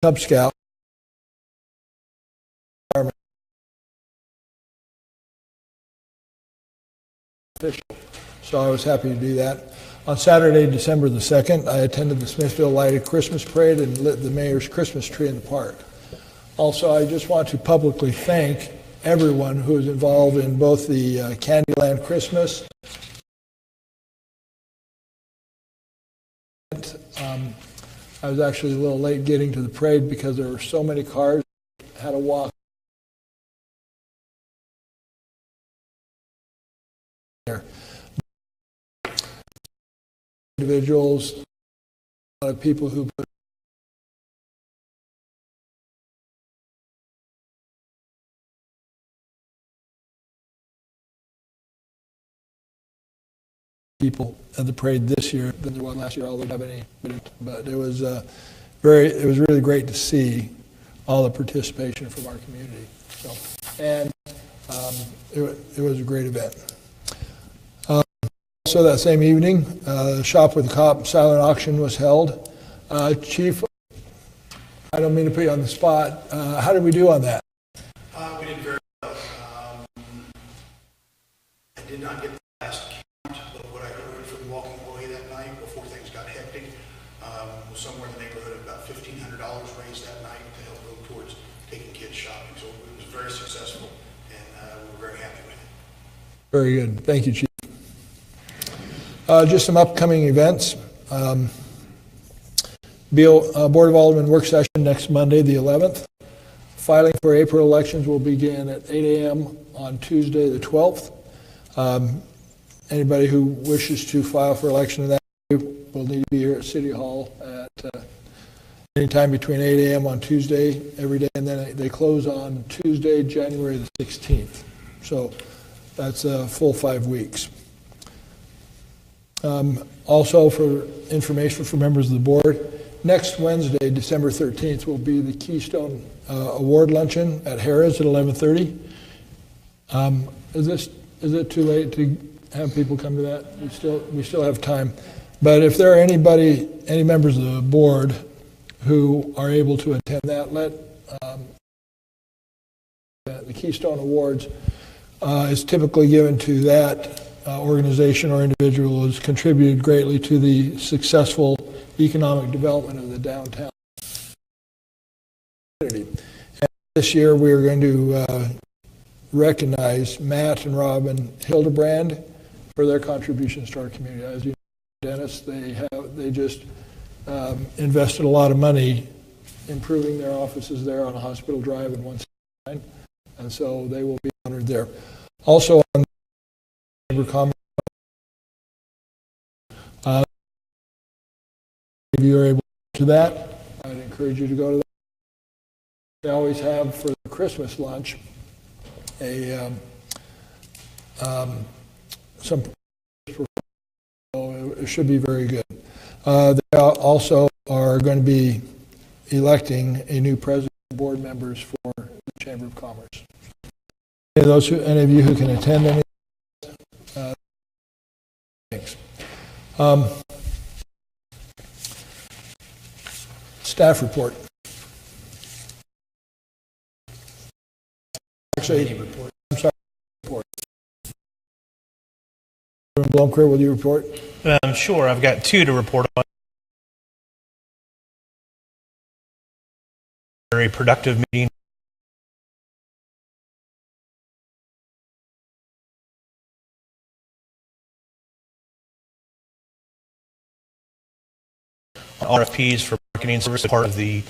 Cub Scout. So I was happy to do that. On Saturday, December the 2nd, I attended the Smithville Lighted Christmas Parade and lit the mayor's Christmas tree in the park. Also, I just want to publicly thank everyone who is involved in both the Candyland Christmas. I was actually a little late getting to the parade because there were so many cars. I had to walk there. Individuals, a lot of people who put people at the parade this year than there was last year, although I don't have any, but it was really great to see all the participation from our community. So, and it was a great event. Also that same evening, Shop with the Cop silent auction was held. Chief, I don't mean to put you on the spot. How did we do on that? We did very well. I did not get the last count, but what I heard from walking away that night before things got hectic was somewhere in the neighborhood of about $1,500 raised that night to help go towards taking kids shopping. So it was very successful, and we were very happy with it. Very good. Thank you, Chief. Just some upcoming events. Board of Aldermen work session next Monday, the 11th. Filing for April elections will begin at 8 a.m. on Tuesday, the 12th. Anybody who wishes to file for election in that will need to be here at City Hall at any time between 8 a.m. on Tuesday every day, and then they close on Tuesday, January the 16th. So that's a full 5 weeks. Also, for information for members of the board, next Wednesday, December 13th, will be the Keystone Award Luncheon at Harrah's at 11:30. Is it too late to have people come to that? We still have time. But if there are any members of the board who are able to attend that, let the Keystone Awards is typically given to that organization or individual who has contributed greatly to the successful economic development of the downtown community. And this year we are going to recognize Matt and Robin Hildebrand for their contributions to our community. As you know, Dennis, they just invested a lot of money improving their offices there on Hospital Drive and 169, and so they will be honored there. Also on Chamber of Commerce, if you are able to that, I'd encourage you to go to that. They always have for the Christmas lunch it should be very good. They also are going to be electing a new president and board members for the Chamber of Commerce. Any of you who can attend any, thanks. Staff report. Actually, I'm sorry. Report. Blomker, will you report? Sure. I've got 2 to report on. Very productive meeting. RFPs for marketing services, part of the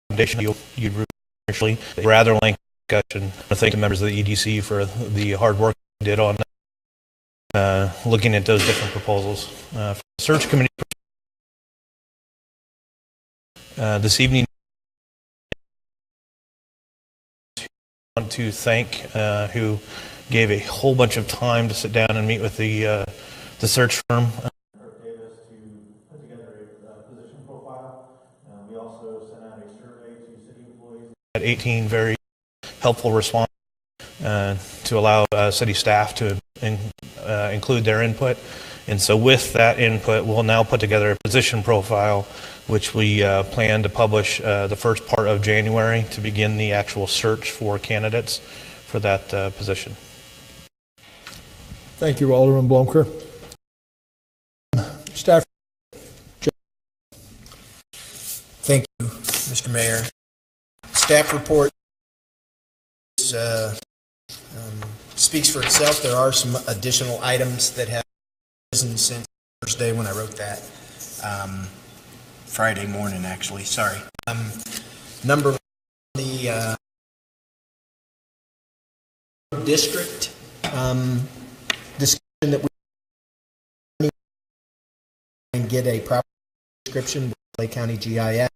foundation you'd initially rather lengthy discussion. I thank the members of the EDC for the hard work they did on looking at those different proposals. For the search committee this evening, I want to thank who gave a whole bunch of time to sit down and meet with the search firm. Davis to put together a position profile. We also sent out a survey to city employees. Had 18 very helpful responses to allow city staff to include their input. And so with that input, we'll now put together a position profile, which we plan to publish the first part of January to begin the actual search for candidates for that position. Thank you, Alderman Blomker. Staff. Thank you, Mr. Mayor. Staff report speaks for itself. There are some additional items that have risen since Thursday when I wrote that. Friday morning, actually. Sorry. Number one, the district discussion that we and get a proper description with Clay County GIS.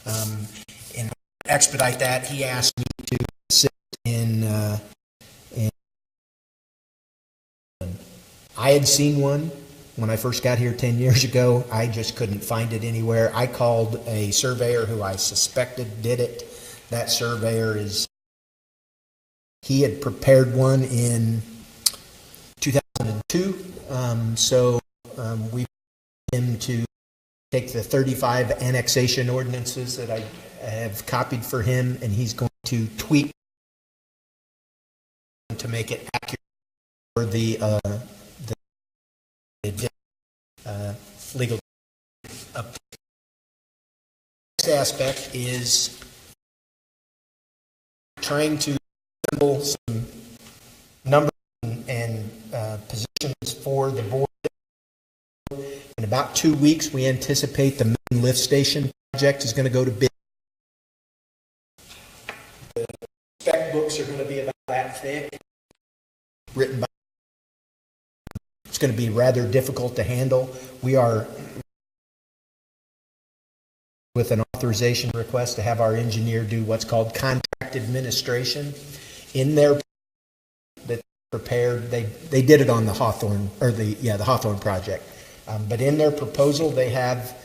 And expedite that, he asked me to sit in I had seen one when I first got here 10 years ago. I just couldn't find it anywhere. I called a surveyor who I suspected did it. That surveyor he had prepared one in 2002. We him to take the 35 annexation ordinances that I have copied for him, and he's going to tweak to make it accurate for the legal update. Next aspect is trying to assemble some numbers and positions for the board. In about 2 weeks, we anticipate the main lift station project is going to go to bid. The spec books are going to be about that thick, written by. It's going to be rather difficult to handle. We are with an authorization request to have our engineer do what's called contract administration. In their that prepared, they did it on the Hawthorne or the Hawthorne project. But in their proposal, they have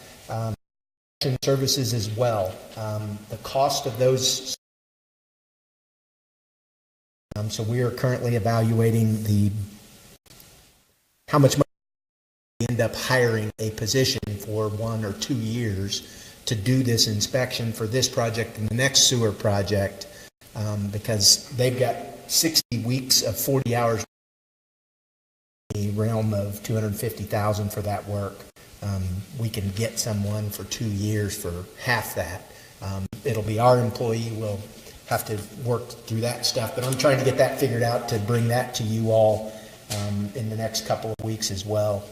services as well. The cost of those. So we are currently evaluating how much money we end up hiring a position for 1 or 2 years to do this inspection for this project and the next sewer project, because they've got 60 weeks of 40 hours. The realm of $250,000 for that work. We can get someone for 2 years for half that. It'll be our employee. We'll have to work through that stuff, but I'm trying to get that figured out to bring that to you all in the next couple of weeks as well.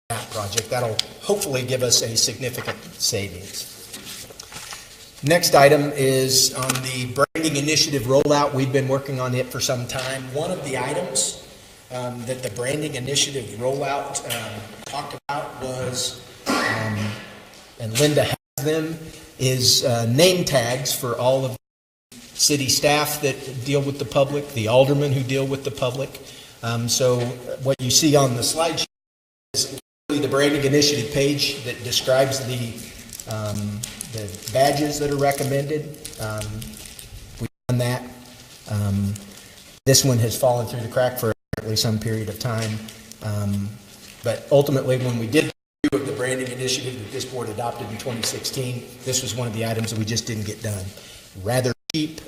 That project, that'll hopefully give us a significant savings. Next item is on the branding initiative rollout. We've been working on it for some time. One of the items that the branding initiative rollout talked about was, and Linda has them, is name tags for all of the city staff that deal with the public, the aldermen who deal with the public. So what you see on the slide is the branding initiative page that describes the badges that are recommended. We've done that. This one has fallen through the crack for some period of time. But ultimately, when we did the branding initiative that this board adopted in 2016, this was one of the items that we just didn't get done. Rather cheap.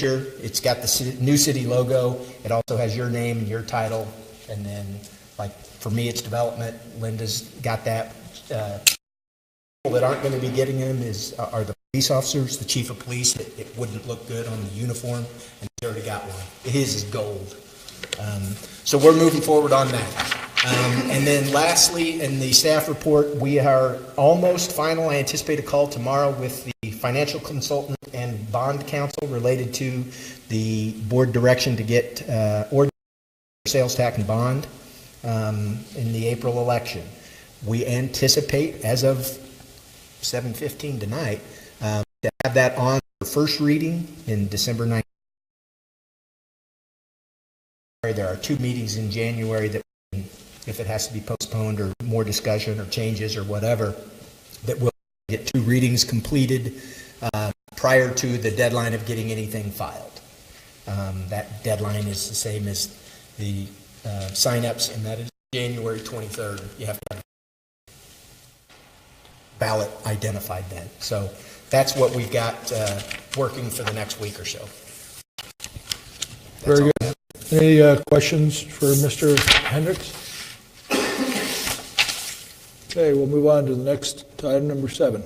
It's got the new city logo. It also has your name and your title. And then, like, for me, it's development. Linda's got that. People that aren't going to be getting them are the police officers, the chief of police. It wouldn't look good on the uniform, and he already got one. His is gold. So we're moving forward on that. And then lastly, in the staff report, we are almost final. I anticipate a call tomorrow with the financial consultant and bond counsel related to the board direction to get ordinance for sales tax and bond in the April election. We anticipate, as of 7:15 tonight, to have that on for first reading in December 9th. There are 2 meetings in January that, if it has to be postponed or more discussion or changes or whatever, that we'll get 2 readings completed prior to the deadline of getting anything filed. That deadline is the same as the signups, and that is January 23rd. You have to have ballot identified then. So that's what we've got working for the next week or so. Very good. Any questions for Mr. Hendricks? Okay, we'll move on to the next item, number 7.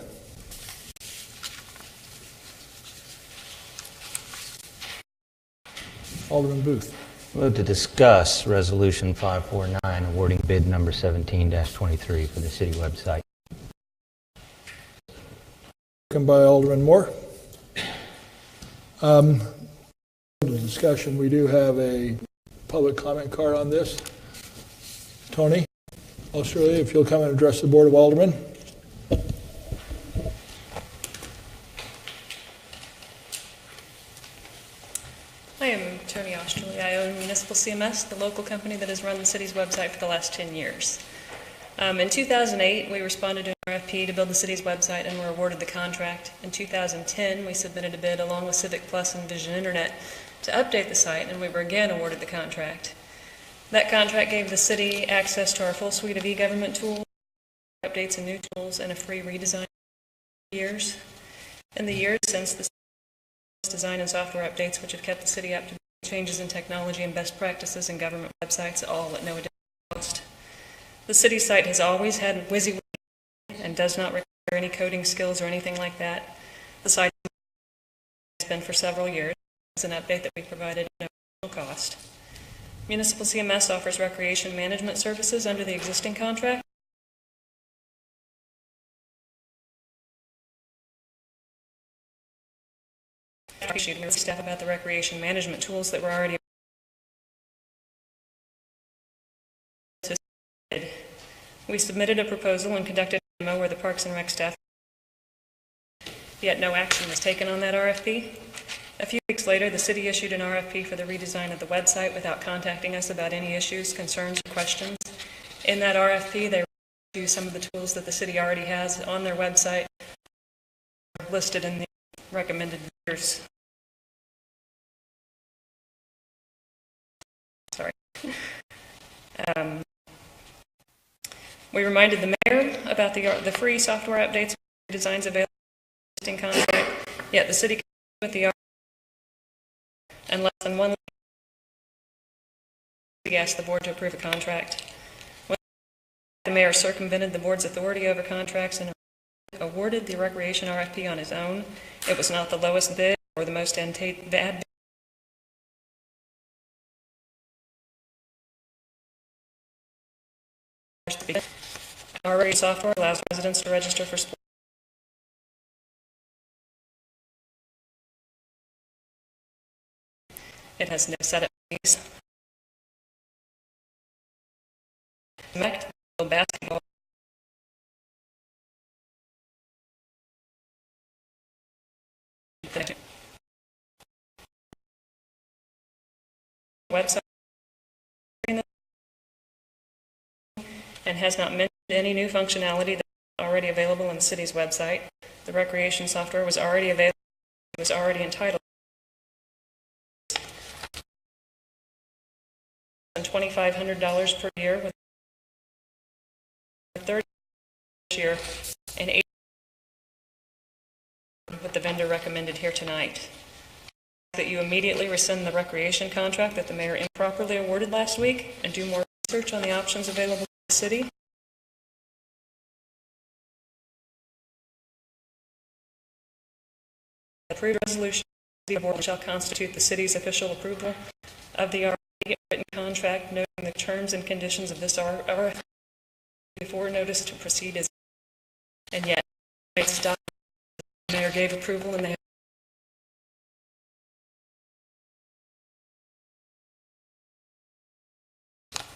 Alderman Booth. Move to discuss Resolution 549, awarding bid number 17-23 for the city website. Second by Alderman Moore. The discussion, we do have a public comment card on this. Tony Australia, if you'll come and address the Board of Aldermen. I am Tony Austerley. I own Municipal CMS, the local company that has run the city's website for the last 10 years. In 2008, we responded to an RFP to build the city's website and were awarded the contract. In 2010, we submitted a bid along with Civic Plus and Vision Internet to update the site, and we were again awarded the contract. That contract gave the city access to our full suite of e-government tools, updates and new tools, and a free redesign for years. In the years since, the design and software updates which have kept the city up to changes in technology and best practices in government websites, all at no additional cost. The city site has always had WYSIWYG and does not require any coding skills or anything like that. The site has been for several years. It's an update that we provided at no additional cost. Municipal CMS offers recreation management services under the existing contract. I appreciate your staff about the recreation management tools that were already available. We submitted a proposal and conducted a demo where the Parks and Rec staff, yet no action was taken on that RFP. A few weeks later, the city issued an RFP for the redesign of the website without contacting us about any issues, concerns, or questions. In that RFP, they reviewed some of the tools that the city already has on their website, listed in the recommended vendors. Sorry. We reminded the mayor about the free software updates and designs available in the existing contract, yet the city continued with the and less than 1 week, we asked the board to approve a contract. When the mayor circumvented the board's authority over contracts and awarded the recreation RFP on his own, it was not the lowest bid or the most bad bid. Our recreation software allows residents to register for sports. It has no setup fees. Basketball. Website and has not mentioned any new functionality that is already available on the city's website. The recreation software was already available. It was already entitled. $2,500 per year with 30 this year and 8 with the vendor recommended here tonight. That you immediately rescind the recreation contract that the mayor improperly awarded last week and do more research on the options available to the city. The approved resolution of the board shall constitute the city's official approval of the written contract, noting the terms and conditions of this RFP before notice to proceed is, and yet the mayor gave approval and they have.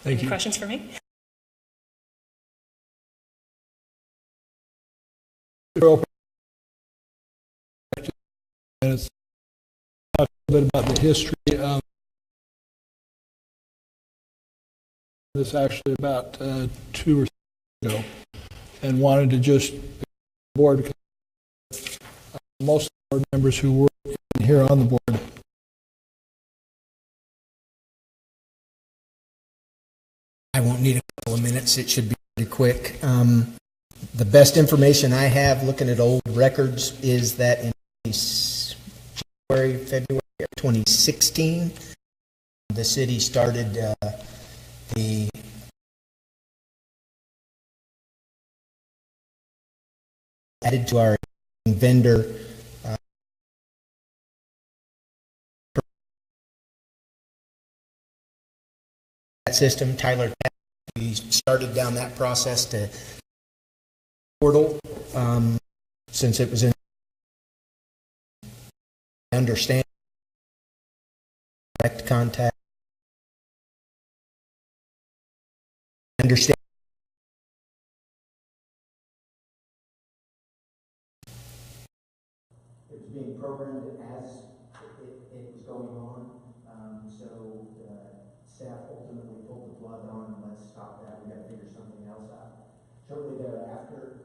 Thank Any you. questions for me? And it's talk a little bit about the history of this, actually about 2 or 3 ago, and wanted to just board because most of the board members who were here on the board I won't need a couple of minutes. It should be pretty quick. The best information I have looking at old records is that in February of 2016, the city started the added to our vendor system, Tyler. We started down that process to portal since it was in understand direct contact understand it was being programmed as it was going on, so staff ultimately pulled the plug on, let's stop that, we got to figure something else out. Shortly thereafter,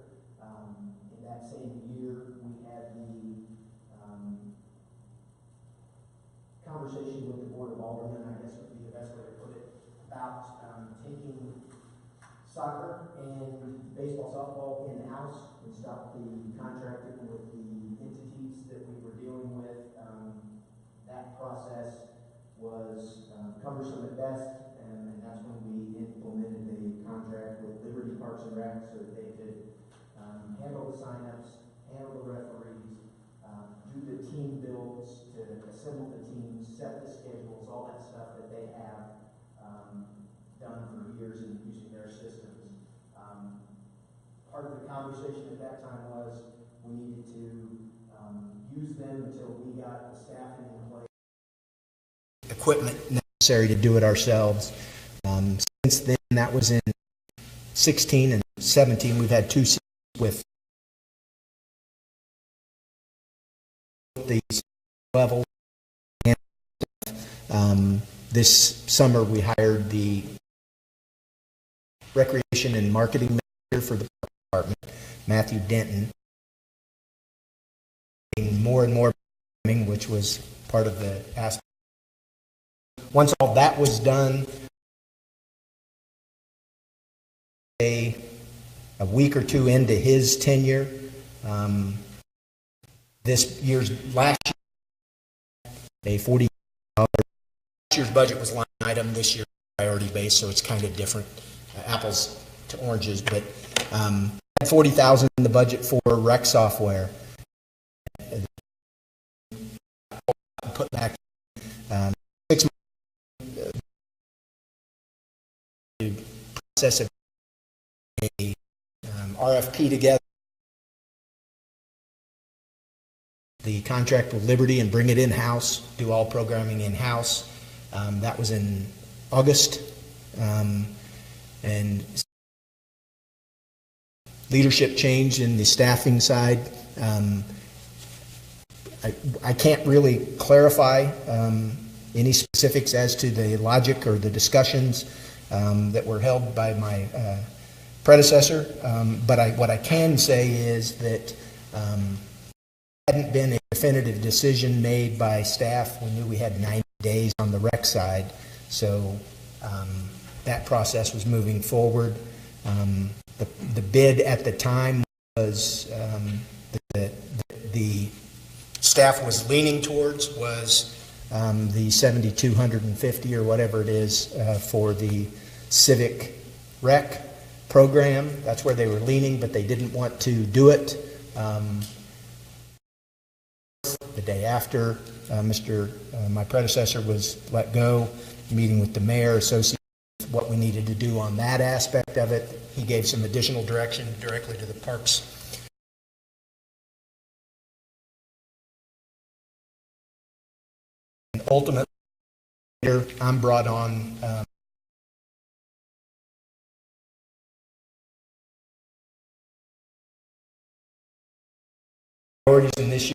in that same year, we had the conversation with the Board of Aldermen, I guess would be the best way to put it, about taking soccer and baseball, softball in-house and stop the contracting with the entities that we were dealing with. That process was cumbersome at best, and that's when we implemented a contract with Liberty Parks and Rec so that they could handle the signups, handle the referees, do the team builds, to assemble the teams, set the schedules, all that stuff that they have done for years in using their systems. Part of the conversation at that time was we needed to use them until we got the staffing in place, equipment necessary to do it ourselves. Since then, that was in 16 and 17, we've had 2 seasons with these levels. This summer, we hired the recreation and marketing manager for the department, Matthew Denton. More and more, which was part of the aspect. Once all that was done, a week or two into his tenure, last year, a $40 last year's budget was line item, this year priority based, so it's kind of different, apples to oranges, but had $40,000 in the budget for rec software. Put back 6 months to process a RFP together, the contract with Liberty, and bring it in-house, do all programming in-house. That was in August, and leadership changed in the staffing side. I can't really clarify any specifics as to the logic or the discussions that were held by my predecessor, but what I can say is that hadn't been a definitive decision made by staff. We knew we had 90 days on the rec side, so that process was moving forward. The bid at the time was the staff was leaning towards was the $7,250 or whatever it is for the civic rec program. That's where they were leaning, but they didn't want to do it. The day after, my predecessor was let go, meeting with the mayor, associated with what we needed to do on that aspect of it. He gave some additional direction directly to the parks. And ultimately, I'm brought on priorities in this year.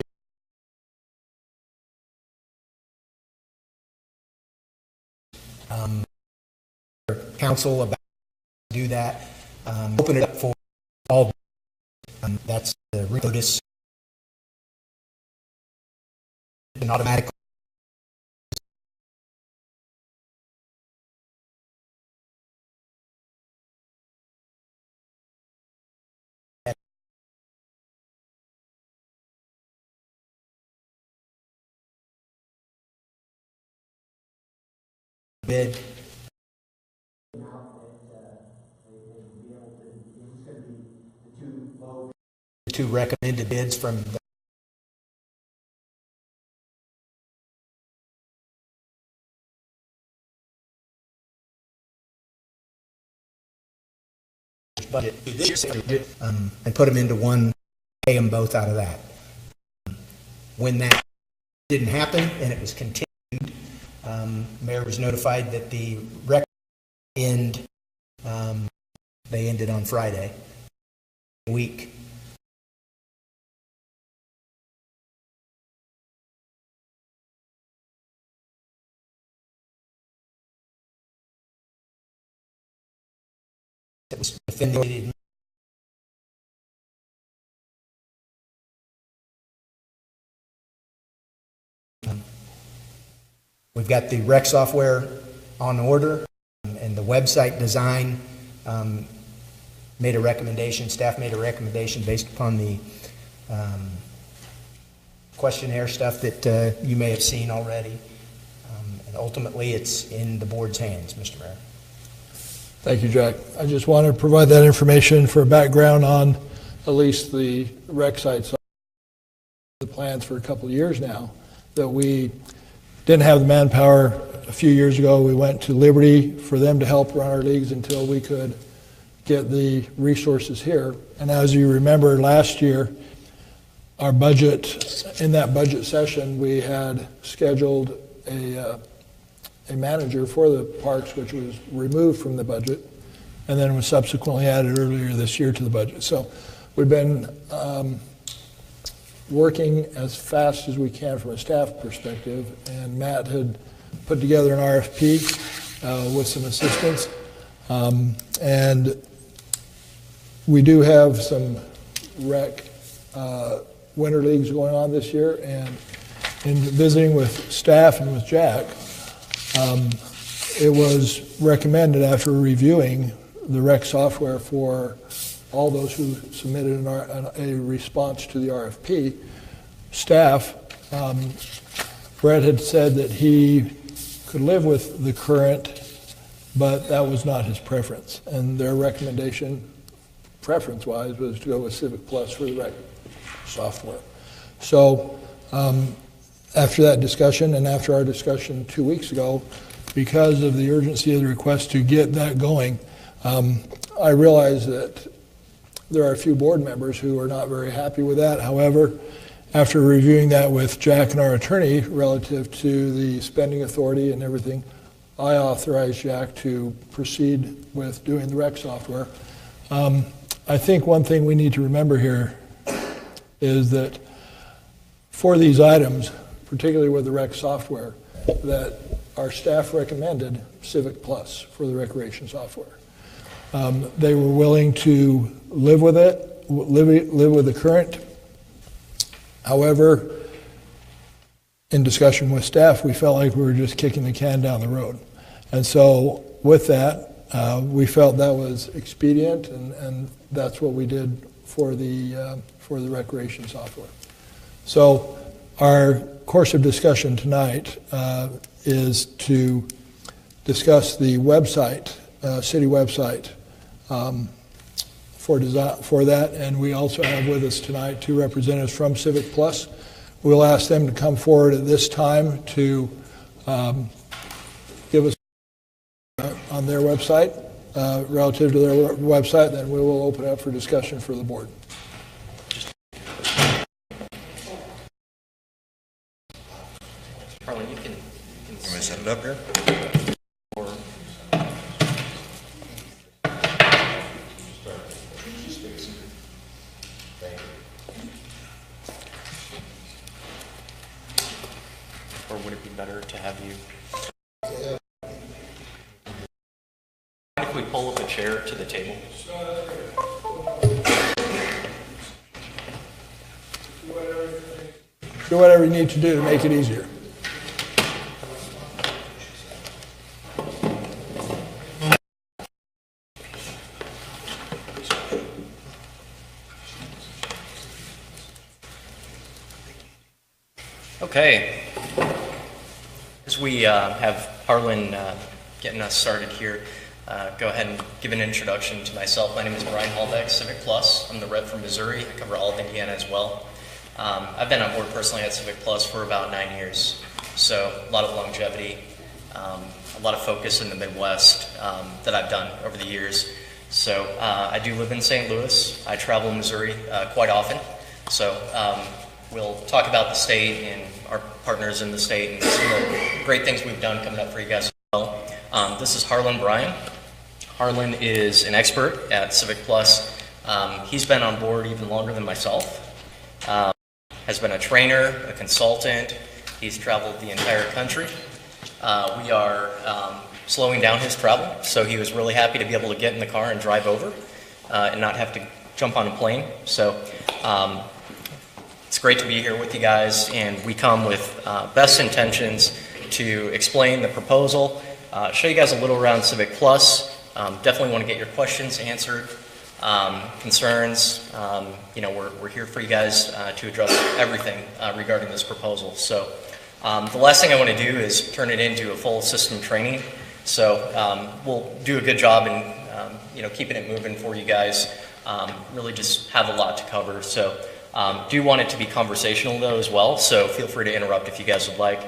Council about to do that. Open it up for all. That's the notice. An automatic bid. The two recommended bids from the budget and put them into one, pay them both out of that. When that didn't happen and it was continued, Mayor was notified that the rec end, they ended on Friday week. It was defended. We've got the rec software on order, and the website design made a recommendation. Staff made a recommendation based upon the questionnaire stuff that you may have seen already. And ultimately, it's in the board's hands, Mr. Mayor. Thank you, Jack. I just want to provide that information for background on at least the rec sites. The plans for a couple of years now that we didn't have the manpower. A few years ago, we went to Liberty for them to help run our leagues until we could get the resources here. And as you remember, last year, our budget, in that budget session, we had scheduled a manager for the parks, which was removed from the budget, and then was subsequently added earlier this year to the budget. So we've been working as fast as we can from a staff perspective, and Matt had put together an RFP with some assistance, and we do have some rec winter leagues going on this year, and in visiting with staff and with Jack, it was recommended after reviewing the rec software for all those who submitted a response to the RFP, staff, Brett had said that he could live with the current, but that was not his preference. And their recommendation, preference-wise, was to go with Civic Plus for the rec software. So after that discussion and after our discussion 2 weeks ago, because of the urgency of the request to get that going, I realize that there are a few board members who are not very happy with that. However, after reviewing that with Jack and our attorney relative to the spending authority and everything, I authorized Jack to proceed with doing the rec software. I think one thing we need to remember here is that for these items, particularly with the rec software, that our staff recommended Civic Plus for the recreation software. They were willing to live with it, live with the current. However, in discussion with staff, we felt like we were just kicking the can down the road. And so with that, we felt that was expedient, and that's what we did for the recreation software. So our course of discussion tonight is to discuss the website, city website, for that, and we also have with us tonight two representatives from Civic Plus. We'll ask them to come forward at this time to give us on their website, relative to their website, then we will open up for discussion for the board. Harlan, you can set it up here. Or would it be better to have you? If we pull up a chair to the table? Do whatever you need to do to make it easier. Okay. As we have Harlan getting us started here, go ahead and give an introduction to myself. My name is Brian Hallbeck, Civic Plus. I'm the rep from Missouri. I cover all of Indiana as well. I've been on board personally at Civic Plus for about 9 years, so a lot of longevity, a lot of focus in the Midwest that I've done over the years. So I do live in St. Louis. I travel Missouri quite often. So we'll talk about the state and our partners in the state and some of the great things we've done coming up for you guys as well. This is Harlan Bryan. Harlan is an expert at Civic Plus. He's been on board even longer than myself. Has been a trainer, a consultant. He's traveled the entire country. We are slowing down his travel, so he was really happy to be able to get in the car and drive over and not have to jump on a plane. So it's great to be here with you guys, and we come with best intentions to explain the proposal, show you guys a little around Civic Plus. Definitely want to get your questions answered. Concerns, we're here for you guys to address everything regarding this proposal. So the last thing I want to do is turn it into a full system training. So we'll do a good job in keeping it moving for you guys. Really just have a lot to cover. So do want it to be conversational though as well. So feel free to interrupt if you guys would like.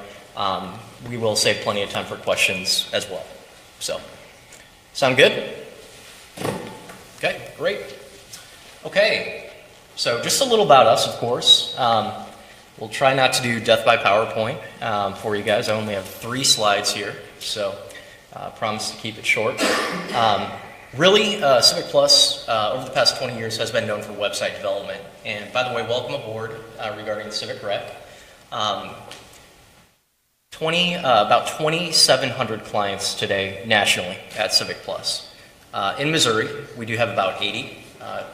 We will save plenty of time for questions as well. So sound good? Okay, great. Okay, so just a little about us, of course. We'll try not to do death by PowerPoint for you guys. I only have 3 slides here, so promise to keep it short. Really, Civic Plus, over the past 20 years, has been known for website development. And by the way, welcome aboard regarding the Civic Rec. About 2,700 clients today nationally at Civic Plus. In Missouri, we do have about 80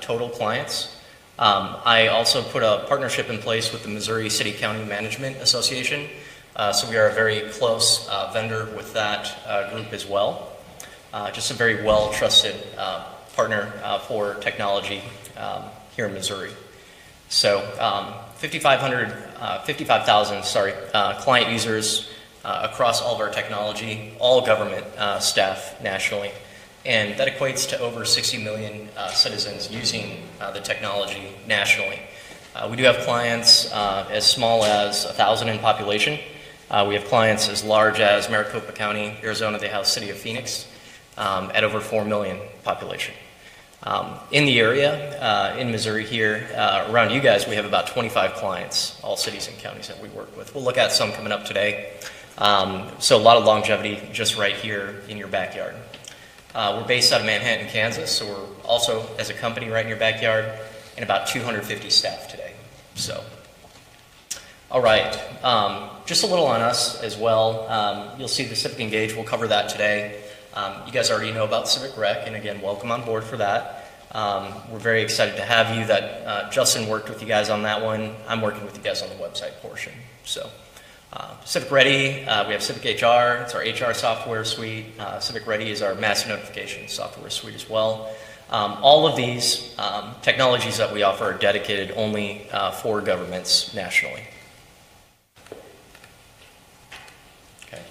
total clients. I also put a partnership in place with the Missouri City County Management Association, so we are a very close vendor with that group as well. Just a very well-trusted partner for technology here in Missouri. So 55,000 client users across all of our technology, all government staff nationally. And that equates to over 60 million citizens using the technology nationally. We do have clients as small as 1,000 in population. We have clients as large as Maricopa County, Arizona. They house City of Phoenix at over 4 million population. In the area, in Missouri here, around you guys, we have about 25 clients, all cities and counties that we work with. We'll look at some coming up today. So a lot of longevity just right here in your backyard. We're based out of Manhattan, Kansas, so we're also, as a company, right in your backyard, and about 250 staff today. So, all right, just a little on us as well. You'll see the Civic Engage, we'll cover that today. You guys already know about Civic Rec, and again, welcome on board for that. We're very excited to have you. That Justin worked with you guys on that one. I'm working with you guys on the website portion. So. Civic Ready, we have Civic HR, it's our HR software suite. Civic Ready is our mass notification software suite as well. All of these technologies that we offer are dedicated only for governments nationally. Okay.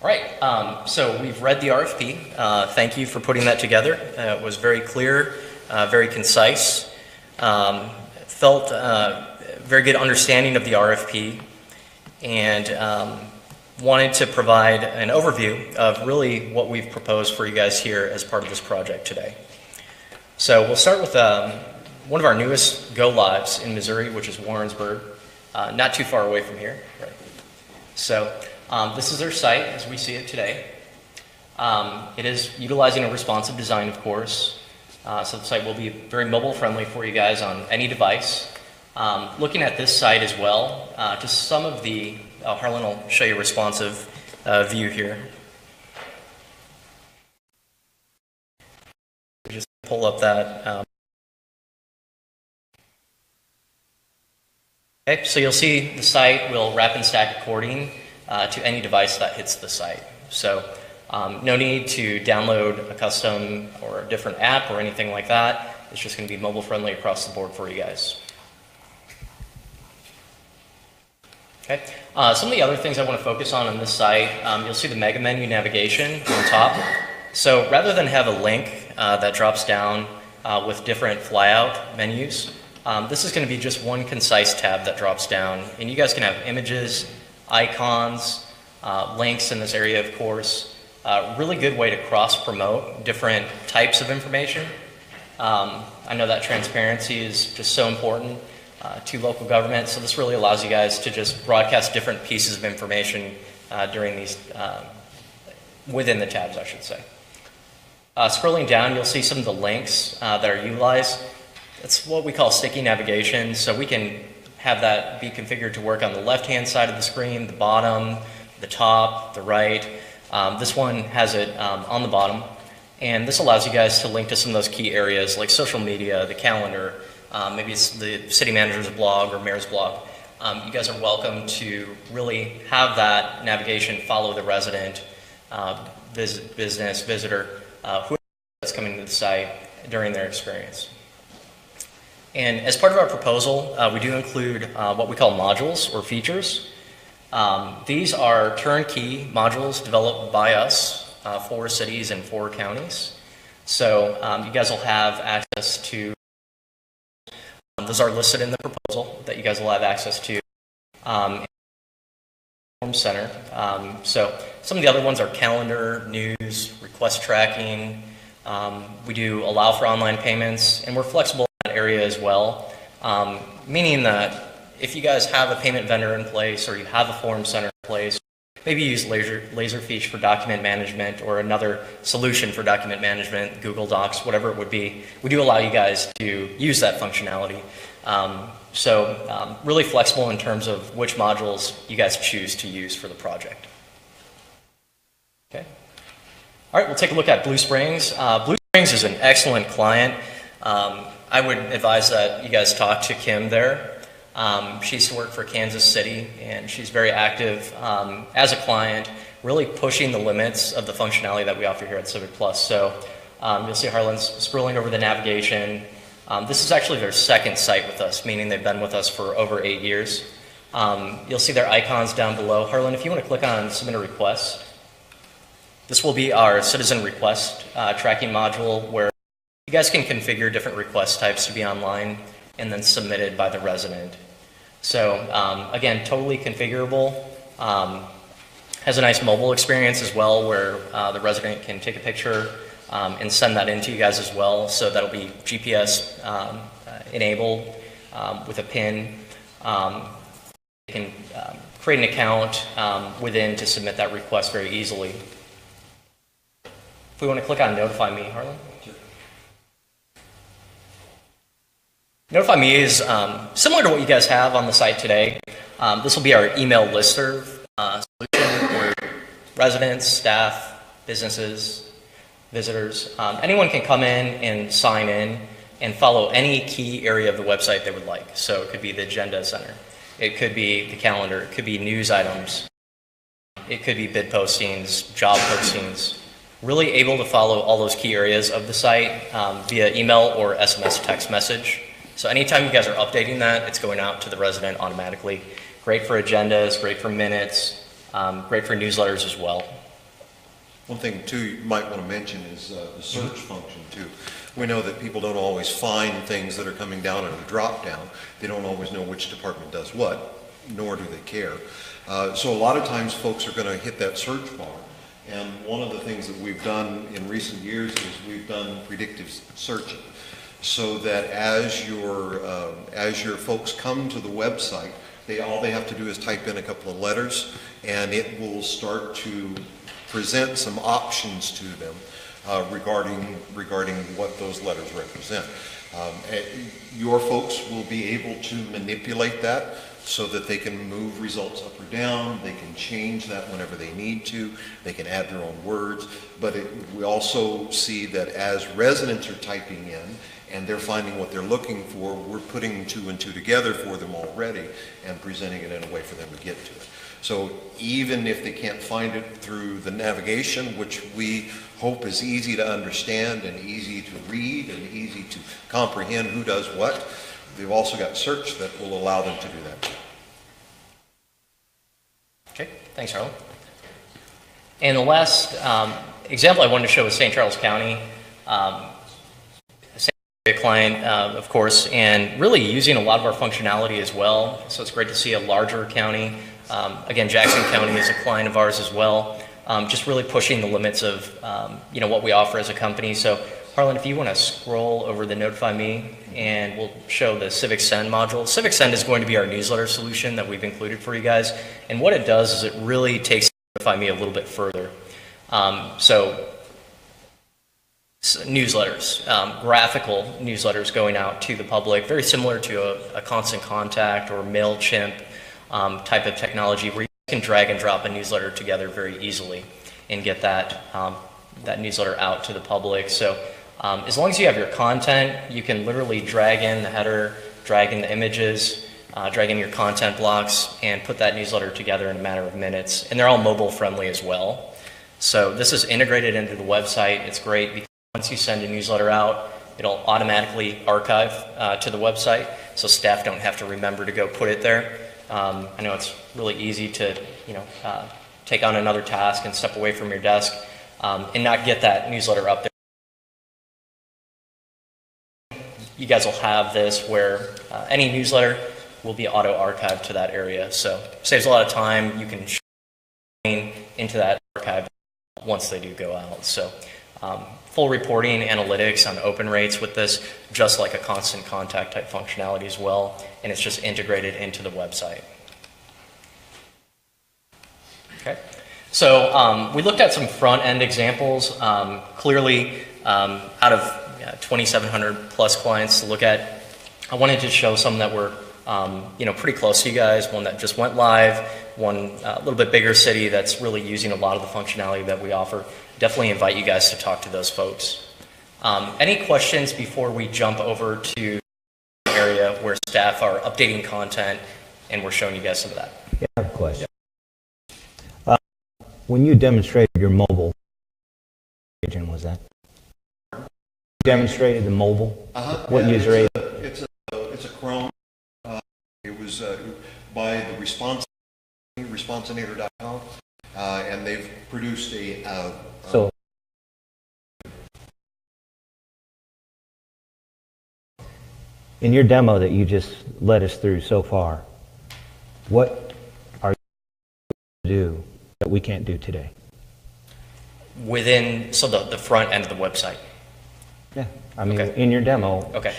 All right, so we've read the RFP. Thank you for putting that together. It was very clear, very concise. Felt very good understanding of the RFP. And wanted to provide an overview of really what we've proposed for you guys here as part of this project today. So we'll start with one of our newest go-lives in Missouri, which is Warrensburg, not too far away from here. Right. So this is their site as we see it today. It is utilizing a responsive design, of course. So the site will be very mobile friendly for you guys on any device. Looking at this site as well, just some of the, Harlan will show you a responsive view here. Just pull up that. Okay, so you'll see the site will wrap and stack according to any device that hits the site. So no need to download a custom or a different app or anything like that. It's just going to be mobile friendly across the board for you guys. Okay. Some of the other things I want to focus on this site, you'll see the mega menu navigation on top. So rather than have a link that drops down with different flyout menus, this is going to be just one concise tab that drops down, and you guys can have images, icons, links in this area, of course. Really good way to cross-promote different types of information. I know that transparency is just so important to local government, so this really allows you guys to just broadcast different pieces of information during these, within the tabs, I should say. Scrolling down, you'll see some of the links that are utilized. It's what we call sticky navigation, so we can have that be configured to work on the left-hand side of the screen, the bottom, the top, the right. This one has it on the bottom, and this allows you guys to link to some of those key areas like social media, the calendar, maybe it's the city manager's blog or mayor's blog. You guys are welcome to really have that navigation follow the resident, business, visitor, whoever is coming to the site during their experience. And as part of our proposal, we do include what we call modules or features. These are turnkey modules developed by us for cities and for counties. So you guys will have access to, those are listed in the proposal that you guys will have access to. Form Center. So some of the other ones are calendar, news, request tracking. We do allow for online payments, and we're flexible in that area as well, meaning that if you guys have a payment vendor in place or you have a Form Center in place, maybe use Laserfiche for document management or another solution for document management, Google Docs, whatever it would be, we do allow you guys to use that functionality. So really flexible in terms of which modules you guys choose to use for the project. Okay. All right, we'll take a look at Blue Springs. Blue Springs is an excellent client. I would advise that you guys talk to Kim there. She used to work for Kansas City, and she's very active as a client, really pushing the limits of the functionality that we offer here at Civic Plus. So you'll see Harlan's scrolling over the navigation. This is actually their second site with us, meaning they've been with us for over 8 years. You'll see their icons down below. Harlan, if you want to click on Submit a Request, this will be our citizen request tracking module where you guys can configure different request types to be online and then submitted by the resident. So again, totally configurable. Has a nice mobile experience as well where the resident can take a picture and send that in to you guys as well. So that'll be GPS enabled with a PIN. You can create an account within to submit that request very easily. If we want to click on Notify Me, Harlan. Notify Me is similar to what you guys have on the site today. This will be our email listserv solution where residents, staff, businesses, visitors, anyone can come in and sign in and follow any key area of the website they would like. So it could be the agenda center. It could be the calendar. It could be news items. It could be bid postings, job postings. Really able to follow all those key areas of the site via email or SMS text message. So anytime you guys are updating that, it's going out to the resident automatically. Great for agendas, great for minutes, great for newsletters as well. One thing too you might want to mention is the search function too. We know that people don't always find things that are coming down in a drop down. They don't always know which department does what, nor do they care. So a lot of times folks are going to hit that search bar. And one of the things that we've done in recent years is we've done predictive searching. So that as your folks come to the website, all they have to do is type in a couple of letters, and it will start to present some options to them regarding what those letters represent. Your folks will be able to manipulate that so that they can move results up or down. They can change that whenever they need to. They can add their own words. But we also see that as residents are typing in and they're finding what they're looking for, we're putting 2 and 2 together for them already and presenting it in a way for them to get to it. So even if they can't find it through the navigation, which we hope is easy to understand and easy to read and easy to comprehend who does what, they've also got search that will allow them to do that. Thanks, Harlan. And the last example I wanted to show was St. Charles County. A client, of course, and really using a lot of our functionality as well. So it's great to see a larger county. Again, Jackson County is a client of ours as well. Just really pushing the limits of what we offer as a company. So Harlan, if you want to scroll over the Notify Me, and we'll show the Civic Send module. Civic Send is going to be our newsletter solution that we've included for you guys. And what it does is it really takes Notify Me a little bit further. Newsletters, graphical newsletters going out to the public, very similar to a Constant Contact or MailChimp type of technology where you can drag and drop a newsletter together very easily and get that newsletter out to the public. So as long as you have your content, you can literally drag in the header, drag in the images, drag in your content blocks, and put that newsletter together in a matter of minutes. And they're all mobile friendly as well. So this is integrated into the website. It's great because once you send a newsletter out, it'll automatically archive to the website, so staff don't have to remember to go put it there. I know it's really easy to, take on another task and step away from your desk and not get that newsletter up there. You guys will have this where any newsletter will be auto-archived to that area, so it saves a lot of time. You can into that archive once they do go out. So. Full reporting, analytics on open rates with this, just like a Constant Contact type functionality as well, and it's just integrated into the website. Okay, so we looked at some front-end examples. Clearly, out of 2,700 plus clients to look at, I wanted to show some that were pretty close to you guys, one that just went live, one a little bit bigger city that's really using a lot of the functionality that we offer. Definitely invite you guys to talk to those folks. Any questions before we jump over to the area where staff are updating content and we're showing you guys some of that? Yeah, I have a question. When you demonstrated your mobile, what agent was that? You demonstrated the mobile? What user agent? It's a Chrome. It was by the Responsinator.com, and they've produced so in your demo that you just led us through so far, what are you going to do that we can't do today? Within, so the front end of the website. Yeah, I mean, Okay. in your demo, Okay.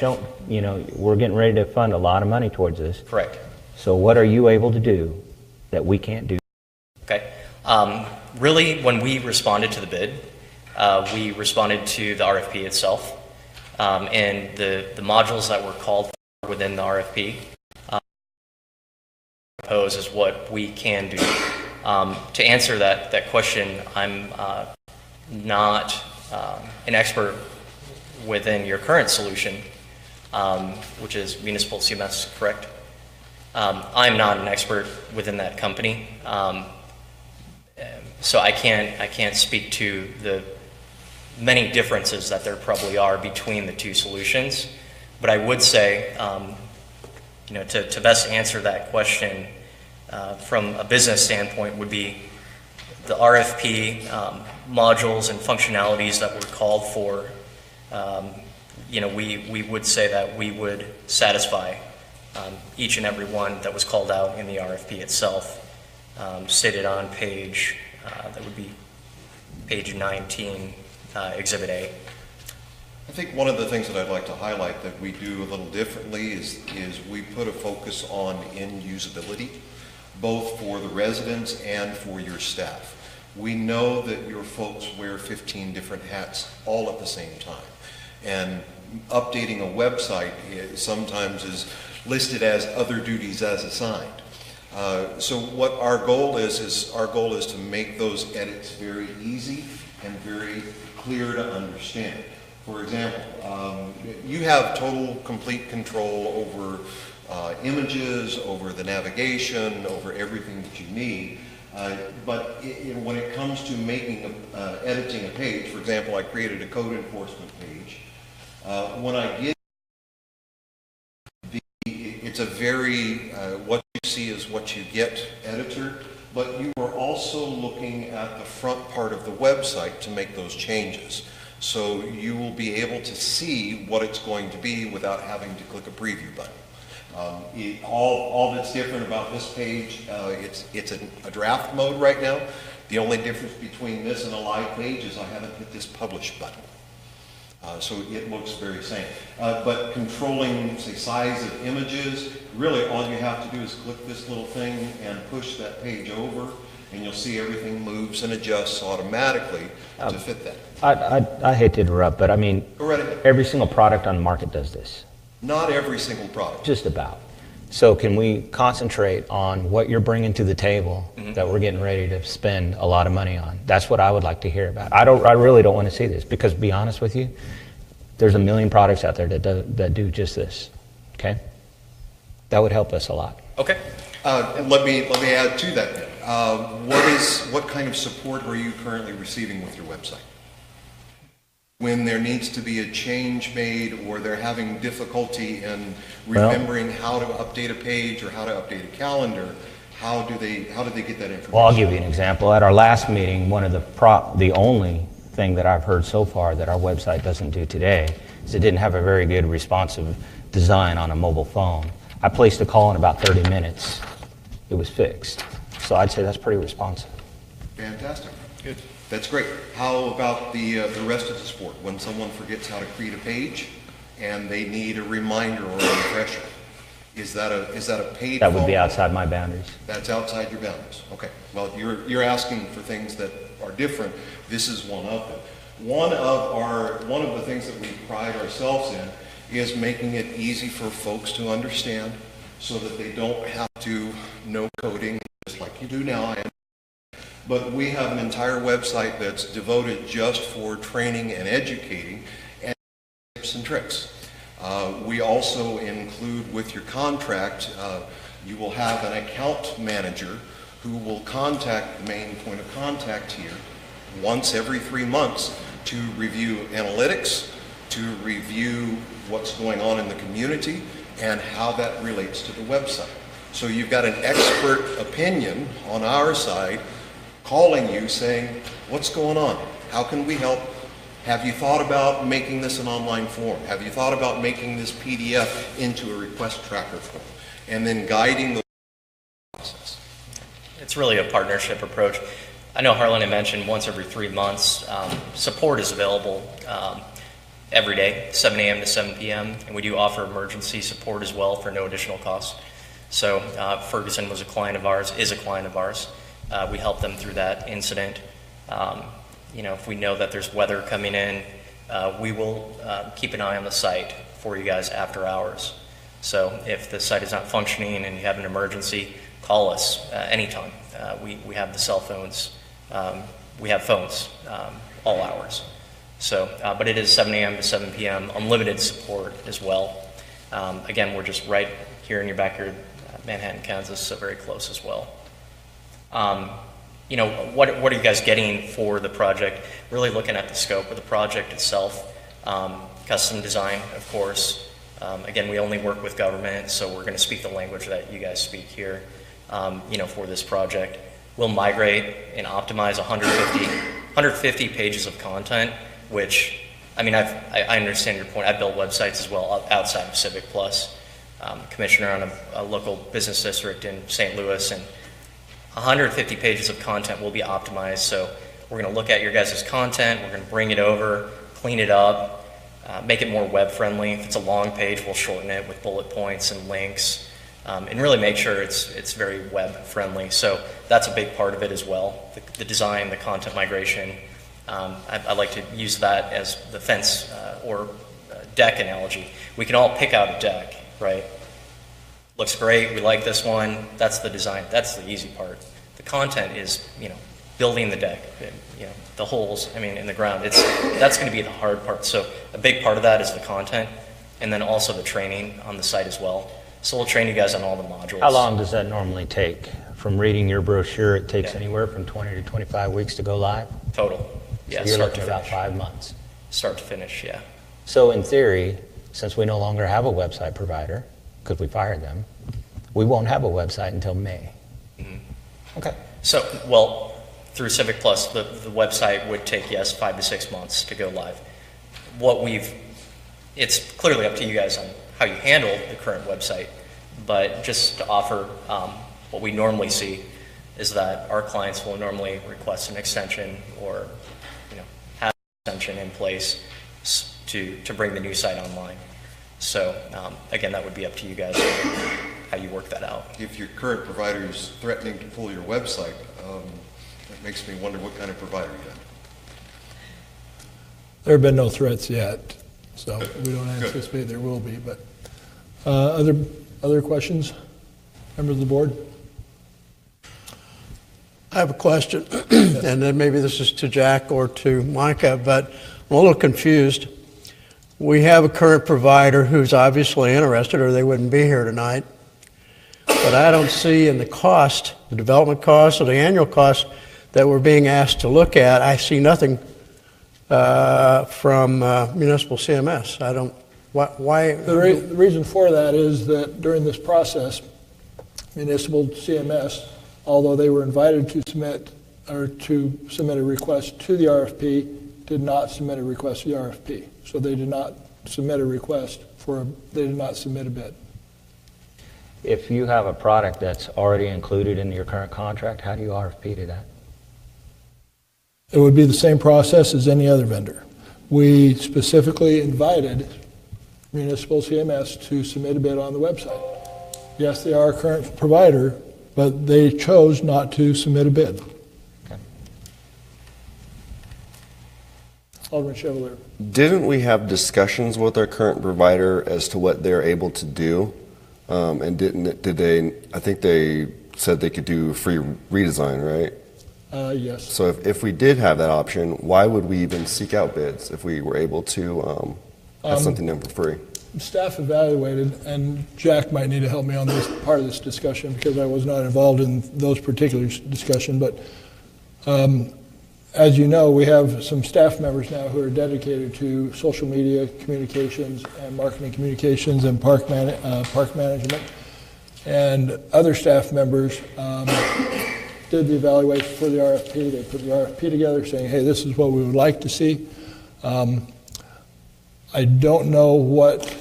we're getting ready to fund a lot of money towards this. Correct. So what are you able to do that we can't do? Okay. Really, when we responded to the bid, we responded to the RFP itself, and the modules that were called for within the RFP pose is what we can do. To answer that question, I'm not an expert within your current solution, which is Municipal CMS, correct? I'm not an expert within that company, so I can't speak to the many differences that there probably are between the two solutions. But I would say, to best answer that question from a business standpoint would be the RFP modules and functionalities that were called for. We would say that we would satisfy each and every one that was called out in the RFP itself, stated on page, that would be page 19, Exhibit A. I think one of the things that I'd like to highlight that we do a little differently is we put a focus on end usability, both for the residents and for your staff. We know that your folks wear 15 different hats all at the same time. And updating a website sometimes is listed as other duties as assigned. So what our goal is to make those edits very easy and very clear to understand. For example, you have total, complete control over images, over the navigation, over everything that you need. But when it comes to editing a page, for example, I created a code enforcement page. When I get it's a very what you see is what you get editor, but you are also looking at the front part of the website to make those changes. So you will be able to see what it's going to be without having to click a preview button. All that's different about this page, it's a draft mode right now. The only difference between this and a live page is I haven't hit this publish button. So it looks very same. But controlling, say, size of images, really all you have to do is click this little thing and push that page over, and you'll see everything moves and adjusts automatically to fit that. I hate to interrupt, but I mean, Go right ahead. every single product on the market does this. Not every single product. Just about. So can we concentrate on what you're bringing to the table that we're getting ready to spend a lot of money on? That's what I would like to hear about. I really don't want to see this because, to be honest with you, there's a million products out there that do just this. Okay, that would help us a lot. Okay. Let me add to that then. What kind of support are you currently receiving with your website? When there needs to be a change made or they're having difficulty in remembering how to update a page or how to update a calendar, how do they get that information? Well, I'll give you an example. At our last meeting, one of the only thing that I've heard so far that our website doesn't do today is it didn't have a very good responsive design on a mobile phone. I placed a call in about 30 minutes. It was fixed. So I'd say that's pretty responsive. Fantastic. Good. That's great. How about the rest of the support? When someone forgets how to create a page and they need a reminder or a refresher, is that a paid That would be phone? outside my boundaries. That's outside your boundaries. Okay. Well, you're asking for things that are different. This is one of them. One of the things that we pride ourselves in is making it easy for folks to understand so that they don't have to know coding just like you do now. But we have an entire website that's devoted just for training and educating and tips and tricks. We also include with your contract, you will have an account manager who will contact the main point of contact here once every 3 months to review analytics, to review what's going on in the community and how that relates to the website. So you've got an expert opinion on our side calling you saying, what's going on? How can we help? Have you thought about making this an online form? Have you thought about making this PDF into a request tracker form? And then guiding the process. It's really a partnership approach. I know Harlan had mentioned once every 3 months. Support is available every day, 7 a.m. to 7 p.m. And we do offer emergency support as well for no additional cost. So Ferguson was a client of ours, is a client of ours. We help them through that incident. If we know that there's weather coming in, we will keep an eye on the site for you guys after hours. So if the site is not functioning and you have an emergency, call us anytime. We have the cell phones. We have phones all hours. So, but it is 7 a.m. to 7 p.m., unlimited support as well. Again, we're just right here in your backyard, Manhattan, Kansas, so very close as well. What are you guys getting for the project? Really looking at the scope of the project itself. Custom design, of course. Again, we only work with government, so we're going to speak the language that you guys speak here, for this project. We'll migrate and optimize 150 pages of content, which, I understand your point. I built websites as well outside of Civic Plus. Commissioner on a local business district in St. Louis, and 150 pages of content will be optimized. So we're going to look at your guys' content, we're going to bring it over, clean it up, make it more web friendly. If it's a long page, we'll shorten it with bullet points and links, and really make sure it's very web friendly. So that's a big part of it as well, the design, the content migration. I like to use that as the fence or deck analogy. We can all pick out a deck, right? Looks great, we like this one, that's the design, that's the easy part. The content is, building the deck, the holes, in the ground. That's going to be the hard part. So a big part of that is the content, and then also the training on the site as well. So we'll train you guys on all the modules. How long does that normally take? From reading your brochure, it takes anywhere from 20 to 25 weeks to go live? Total. Yeah, So you're start looking to at about finish. 5 months. Start to finish, yeah. So in theory, since we no longer have a website provider, because we fired them, we won't have a website until May. Okay. So, well, through Civic Plus, the website would take, yes, 5 to 6 months to go live. It's clearly up to you guys on how you handle the current website, but just to offer what we normally see is that our clients will normally request an extension or, have an extension in place to bring the new site online. So, again, that would be up to you guys how you work that out. If your current provider is threatening to pull your website, that makes me wonder what kind of provider you have. There have been no threats yet, so we don't Good. anticipate there will be, but other questions, members of the board? I have a question, and then maybe this is to Jack or to Micah, but I'm a little confused. We have a current provider who's obviously interested, or they wouldn't be here tonight. But I don't see in the cost, the development cost or the annual cost that we're being asked to look at, I see nothing from municipal CMS. I don't, why? The reason for that is that during this process, municipal CMS, although they were invited to submit a request to the RFP, did not submit a request to the RFP. So they did not submit a request they did not submit a bid. If you have a product that's already included in your current contract, how do you RFP to that? It would be the same process as any other vendor. We specifically invited municipal CMS to submit a bid on the website. Yes, they are a current provider, but they chose not to submit a bid. Okay. Alderman Chevalier. Didn't we have discussions with our current provider as to what they're able to do? And I think they said they could do free redesign, right? Yes. So if we did have that option, why would we even seek out bids if we were able to have something done for free? Staff evaluated, and Jack might need to help me on this part of this discussion because I was not involved in those particular discussion, but as you know, we have some staff members now who are dedicated to social media communications and marketing communications and park management. And other staff members did the evaluation for the RFP. They put the RFP together saying, hey, this is what we would like to see. I don't know what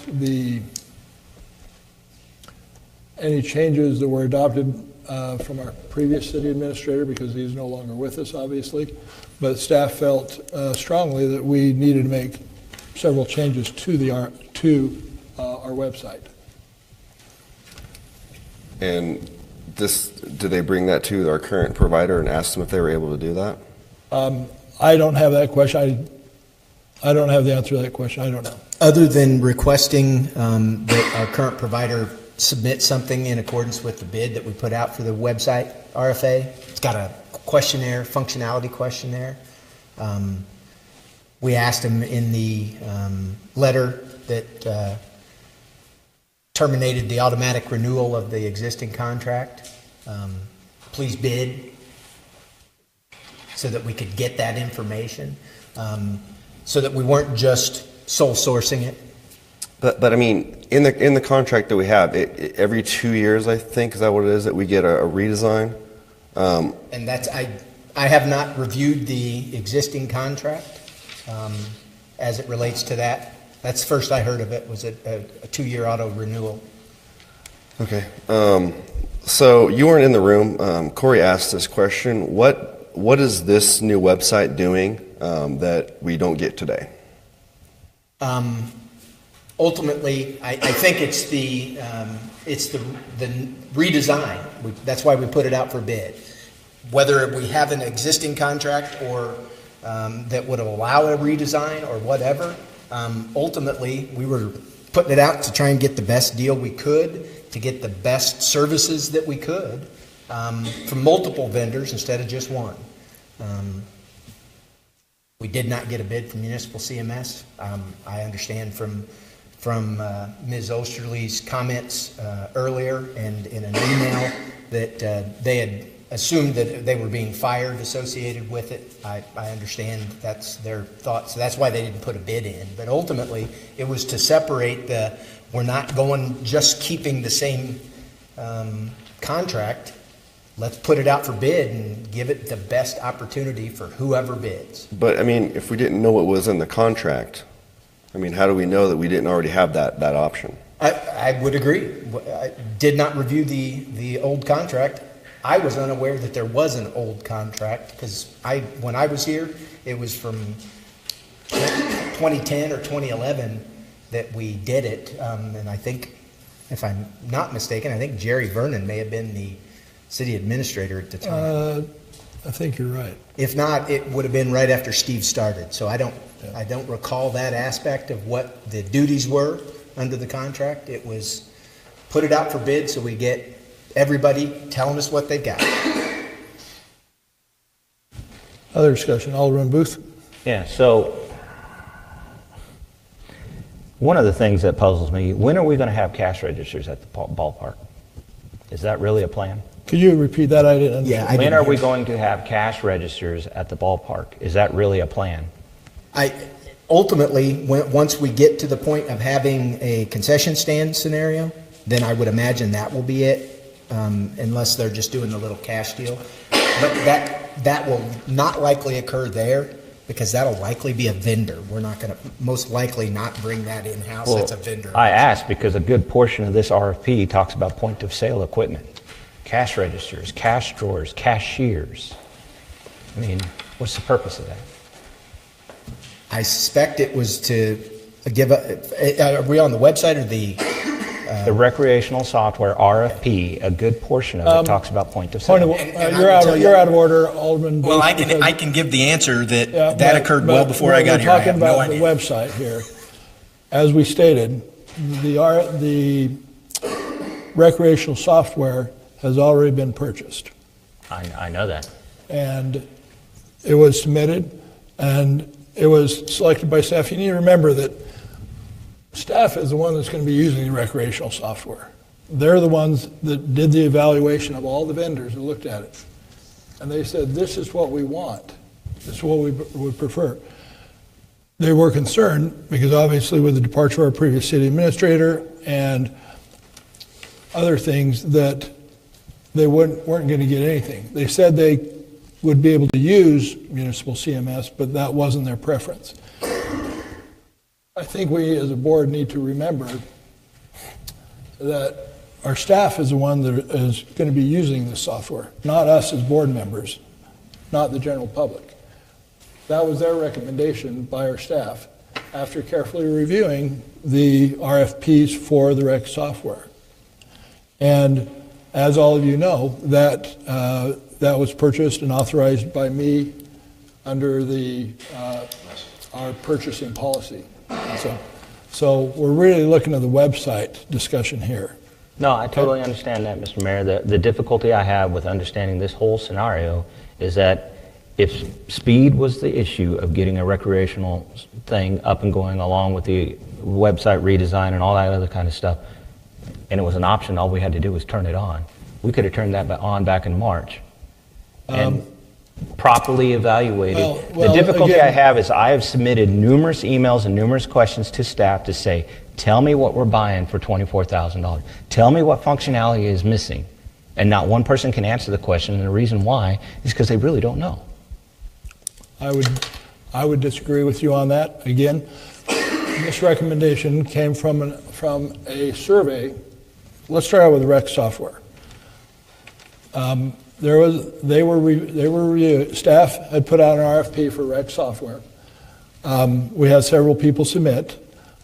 any changes that were adopted from our previous city administrator, because he's no longer with us, obviously. But staff felt strongly that we needed to make several changes to our website. And did they bring that to our current provider and ask them if they were able to do that? I don't have that question. I don't have the answer to that question. I don't know. Other than requesting that our current provider submit something in accordance with the bid that we put out for the website RFA, it's got a questionnaire, functionality questionnaire. We asked them in the letter that terminated the automatic renewal of the existing contract, please bid, so that we could get that information, so that we weren't just sole sourcing it. But I mean, in the contract that we have, every 2 years, I think, is that what it is, that we get a redesign? And that's, I have not reviewed the existing contract as it relates to that. That's the first I heard of it, was a 2-year auto renewal. Okay. So you weren't in the room. Corey asked this question. What is this new website doing that we don't get today? Ultimately, I think it's the redesign. That's why we put it out for bid. Whether we have an existing contract or that would allow a redesign or whatever, ultimately we were putting it out to try and get the best deal we could, to get the best services that we could from multiple vendors instead of just one. We did not get a bid from municipal CMS. I understand from Ms. Osterly's comments earlier and in an email that they had assumed that they were being fired associated with it. I understand that's their thoughts. So that's why they didn't put a bid in. But ultimately, it was to separate we're not going just keeping the same contract let's put it out for bid and give it the best opportunity for whoever bids. But, I mean, if we didn't know what was in the contract, I mean, how do we know that we didn't already have that option? I would agree. I did not review the old contract. I was unaware that there was an old contract because when I was here, it was from 2010 or 2011 that we did it. And I think, if I'm not mistaken, I think Jerry Vernon may have been the city administrator at the time. I think you're right. If not, it would have been right after Steve started. So I don't recall that aspect of what the duties were under the contract. It was put it out for bid so we get everybody telling us what they've got. Other discussion, Alderman Booth? Yeah, so one of the things that puzzles me, when are we going to have cash registers at the ballpark? Is that really a plan? Could you repeat that? I didn't understand. Yeah, When are we going to have cash registers at the ballpark? Is that really a plan? Ultimately, once we get to the point of having a concession stand scenario, then I would imagine that will be it, unless they're just doing the little cash deal. But that will not likely occur there because that'll likely be a vendor. We're not going to most likely not bring that in-house. That's a vendor. I asked because a good portion of this RFP talks about point-of-sale equipment, cash registers, cash drawers, cashiers. I mean, what's the purpose of that? I suspect it was to give are we on the website or the recreational software RFP, a good portion of it talks about point-of-sale. You're out of order, Alderman Booth. Well, I can give the answer that occurred well before I got here. We're talking about the website here. As we stated, the recreational software has already been purchased. I know that. And it was submitted, and it was selected by staff. You need to remember that staff is the one that's going to be using the recreational software. They're the ones that did the evaluation of all the vendors who looked at it. And they said, this is what we want. This is what we would prefer. They were concerned because obviously with the departure of our previous city administrator and other things that they weren't going to get anything. They said they would be able to use municipal CMS, but that wasn't their preference. I think we as a board need to remember that our staff is the one that is going to be using this software, not us as board members, not the general public. That was their recommendation by our staff after carefully reviewing the RFPs for the rec software. And as all of you know, that was purchased and authorized by me under our purchasing policy. So we're really looking at the website discussion here. No, I totally understand that, Mr. Mayor. The difficulty I have with understanding this whole scenario is that if speed was the issue of getting a recreational thing up and going along with the website redesign and all that other kind of stuff, and it was an option, all we had to do was turn it on. We could have turned that on back in March and properly evaluated. The difficulty I have is I have submitted numerous emails and numerous questions to staff to say, tell me what we're buying for $24,000. Tell me what functionality is missing. And not one person can answer the question, and the reason why is because they really don't know. I would disagree with you on that. Again, this recommendation came from a survey. Let's start out with the rec software. Staff had put out an RFP for rec software. We had several people submit.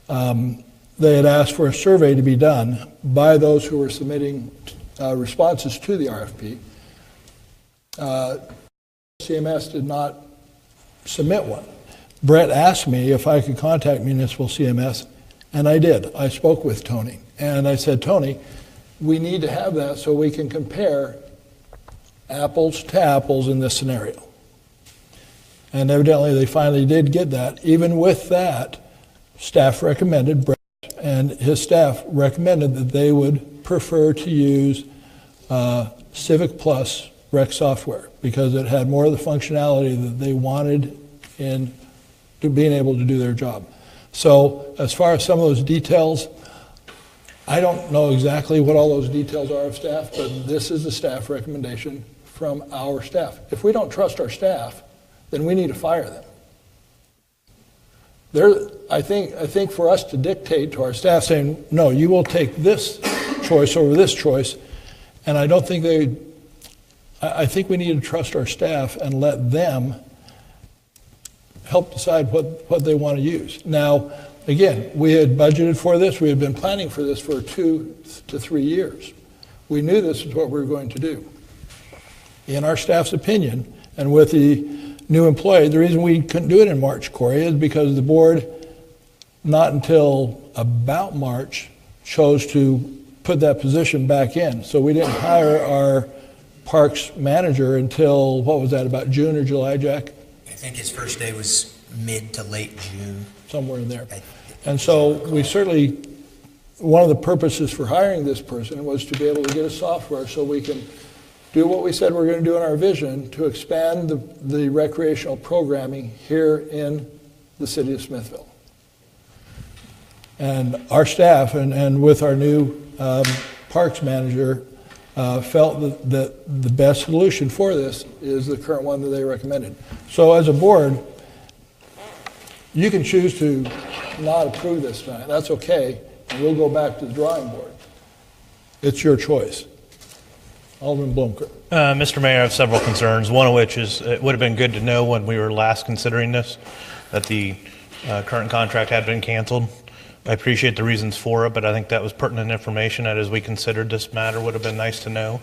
They had asked for a survey to be done by those who were submitting responses to the RFP. CMS did not submit one. Brett asked me if I could contact Municipal CMS, and I did. I spoke with Tony, and I said, Tony, we need to have that so we can compare apples to apples in this scenario. And evidently they finally did get that. Even with that, staff recommended, Brett and his staff recommended that they would prefer to use Civic Plus rec software because it had more of the functionality that they wanted in being able to do their job. So as far as some of those details, I don't know exactly what all those details are of staff, but this is the staff recommendation from our staff. If we don't trust our staff, then we need to fire them. I think for us to dictate to our staff saying, no, you will take this choice over this choice, and I don't think I think we need to trust our staff and let them help decide what they want to use. Now, again, we had budgeted for this. We had been planning for this for 2 to 3 years. We knew this is what we were going to do. In our staff's opinion, and with the new employee, the reason we couldn't do it in March, Corey, is because the board, not until about March, chose to put that position back in. So we didn't hire our parks manager until, what was that, about June or July, Jack? I think his first day was mid to late June. Somewhere in there. And so we certainly, one of the purposes for hiring this person was to be able to get a software so we can do what we said we're going to do in our vision to expand the recreational programming here in the city of Smithville. And our staff and with our new parks manager felt that the best solution for this is the current one that they recommended. So as a board, you can choose to not approve this tonight. That's okay, and we'll go back to the drawing board. It's your choice. Alderman Blomkirk. Mr. Mayor, I have several concerns, one of which is it would have been good to know when we were last considering this that the current contract had been canceled. I appreciate the reasons for it, but I think that was pertinent information that as we considered this matter would have been nice to know.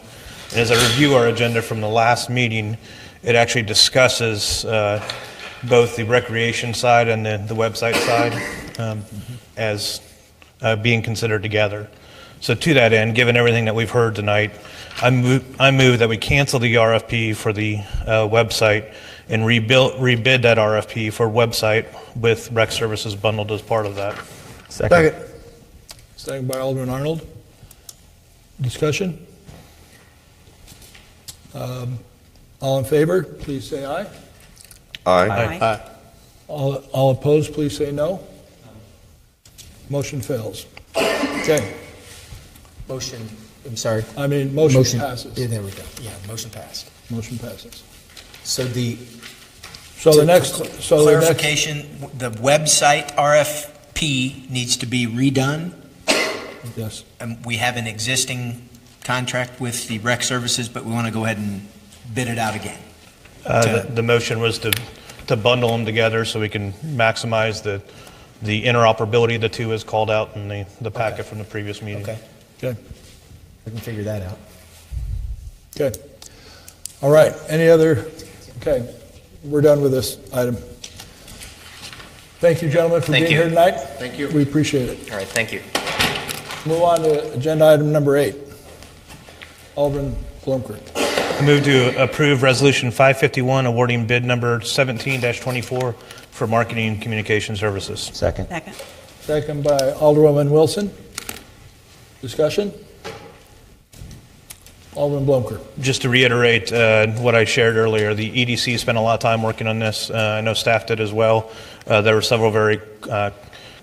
And as I review our agenda from the last meeting, it actually discusses both the recreation side and the website side as being considered together. So to that end, given everything that we've heard tonight, I move that we cancel the RFP for the website and rebid that RFP for website with rec services bundled as part of that. Second. Second by Alderman Arnold. Discussion? All in favor, please say aye. Aye. All opposed, please say no. Motion fails. Okay. Motion, I'm sorry. Motion passes. Yeah, there we go. Yeah, motion passed. Motion passes. So the clarification, the website RFP needs to be redone. yes. And we have an existing contract with the rec services, but we want to go ahead and bid it out again. The motion was to bundle them together so we can maximize the interoperability of the two as called out in the packet from the previous meeting. Okay. Okay. We can figure that out. Okay. All right. Any other? Okay. We're done with this item. Thank you, gentlemen, for being here tonight. Thank you. We appreciate it. All right, thank you. Move on to agenda item number 8. Alderman Blomkirk. I move to approve Resolution 551 awarding bid number 17-24 for marketing and communication services. Second. Second by Alderwoman Wilson. Discussion? Alderman Blomkirk. Just to reiterate what I shared earlier, the EDC spent a lot of time working on this. I know staff did as well. There were several very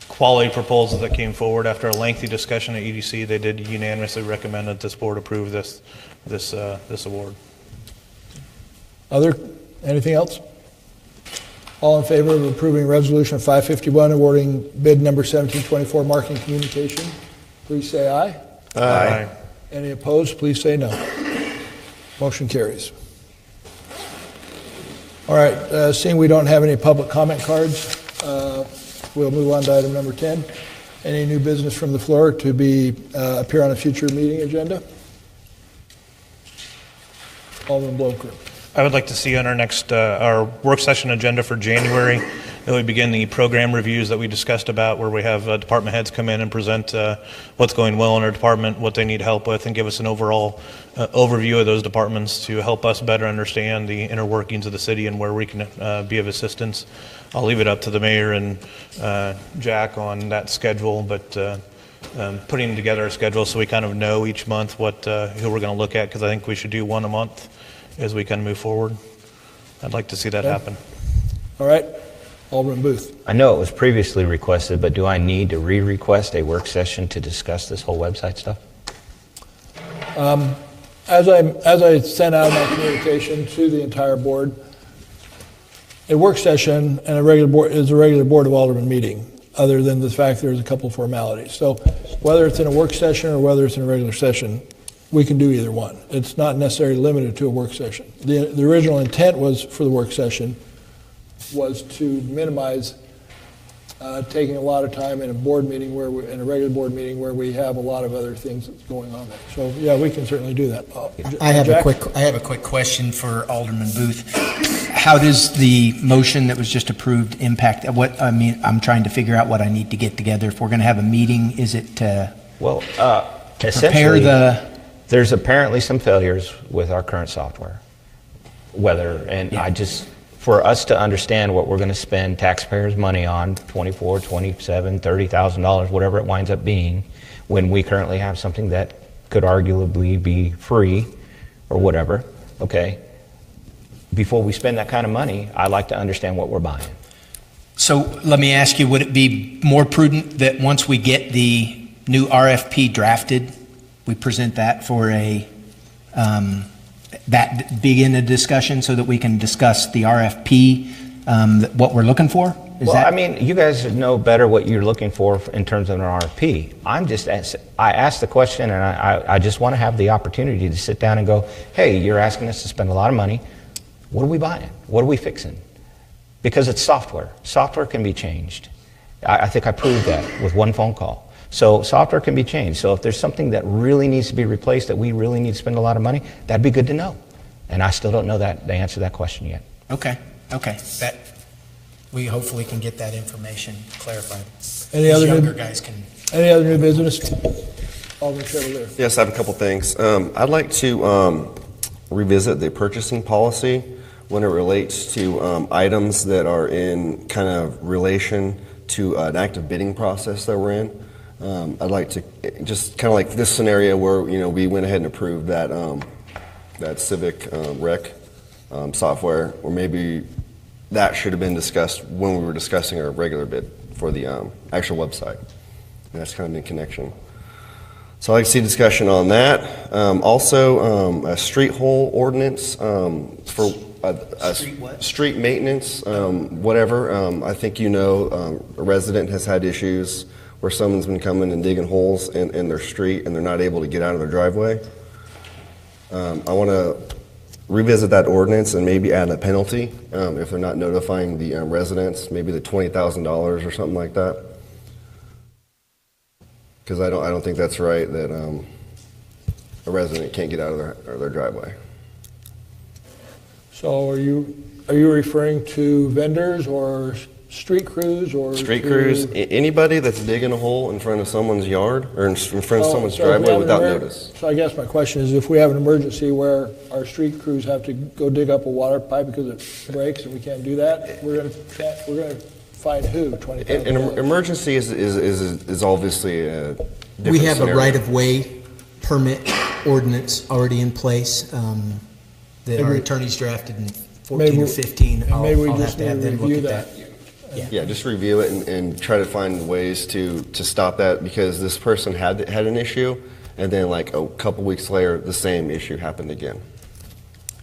quality proposals that came forward. After a lengthy discussion at EDC, they did unanimously recommend that this board approve this award. Anything else? All in favor of approving Resolution 551 awarding bid number 1724 marketing communication, please say aye. Aye. Any opposed, please say no. Motion carries. All right, seeing we don't have any public comment cards, we'll move on to item number 10. Any new business from the floor to appear on a future meeting agenda? Alderman Blomkirk. I would like to see on our next our work session agenda for January that we begin the program reviews that we discussed about, where we have department heads come in and present what's going well in our department, what they need help with, and give us an overall overview of those departments to help us better understand the inner workings of the city and where we can be of assistance. I'll leave it up to the mayor and Jack on that schedule, but putting together a schedule so we kind of know each month who we're going to look at, because I think we should do one a month as we kind of move forward. I'd like to see that happen. All right. Alderman Booth. I know it was previously requested, but do I need to re-request a work session to discuss this whole website stuff? As I sent out my communication to the entire board, a work session and a regular board is a regular Board of Aldermen meeting, other than the fact there's a couple formalities. So whether it's in a work session or whether it's in a regular session, we can do either one. It's not necessarily limited to a work session. The original intent was for the work session was to minimize taking a lot of time in a board meeting in a regular board meeting where we have a lot of other things that's going on there. So yeah, we can certainly do that. I have Jack? a quick question for Alderman Booth. How does the motion that was just approved impact what, I mean, I'm trying to figure out what I need to get together. If we're going to have a meeting, is it to Essentially, prepare there's apparently some failures with our current software. For us to understand what we're going to spend taxpayers' money on, $24,000, $27,000, $30,000, whatever it winds up being, when we currently have something that could arguably be free or whatever, okay? Before we spend that kind of money, I'd like to understand what we're buying. So let me ask you, would it be more prudent that once we get the new RFP drafted, we present that for that begin a discussion so that we can discuss the RFP, what we're looking for? I mean, you guys know better what you're looking for in terms of an RFP. I asked the question, and I just want to have the opportunity to sit down and go, hey, you're asking us to spend a lot of money. What are we buying? What are we fixing? Because it's software. Software can be changed. I think I proved that with one phone call. So software can be changed. So if there's something that really needs to be replaced, that we really need to spend a lot of money, that'd be good to know. And I still don't know the answer to that question yet. Okay. We hopefully can get that information clarified. Any other These new- younger guys can. Any other new business? Alderman Chevalier. Yes, I have a couple things. I'd like to revisit the purchasing policy when it relates to items that are in kind of relation to an active bidding process that we're in. I'd like to just kind of like this scenario where we went ahead and approved that Civic Rec software, or maybe that should have been discussed when we were discussing our regular bid for the actual website. And that's kind of in connection. So I'd like to see discussion on that. Also, a street hole ordinance for street maintenance, whatever. I think a resident has had issues where someone's been coming and digging holes in their street and they're not able to get out of their driveway. I want to revisit that ordinance and maybe add a penalty if they're not notifying the residents, maybe the $20,000 or something like that. Because I don't think that's right that a resident can't get out of their driveway. So are you referring to vendors or street crews or street crews? Anybody that's digging a hole in front of someone's yard or in front of someone's driveway without notice. So I guess my question is, if we have an emergency where our street crews have to go dig up a water pipe because it breaks and we can't do that, we're going to find who? $20,000. An emergency is obviously a different We have scenario. a right-of-way permit ordinance already in place that our attorneys drafted in 14 or 15. Maybe we I'll just have to have need to them look review at that. Yeah, just review it and try to find ways to stop that, because this person had an issue, and then like a couple weeks later, the same issue happened again.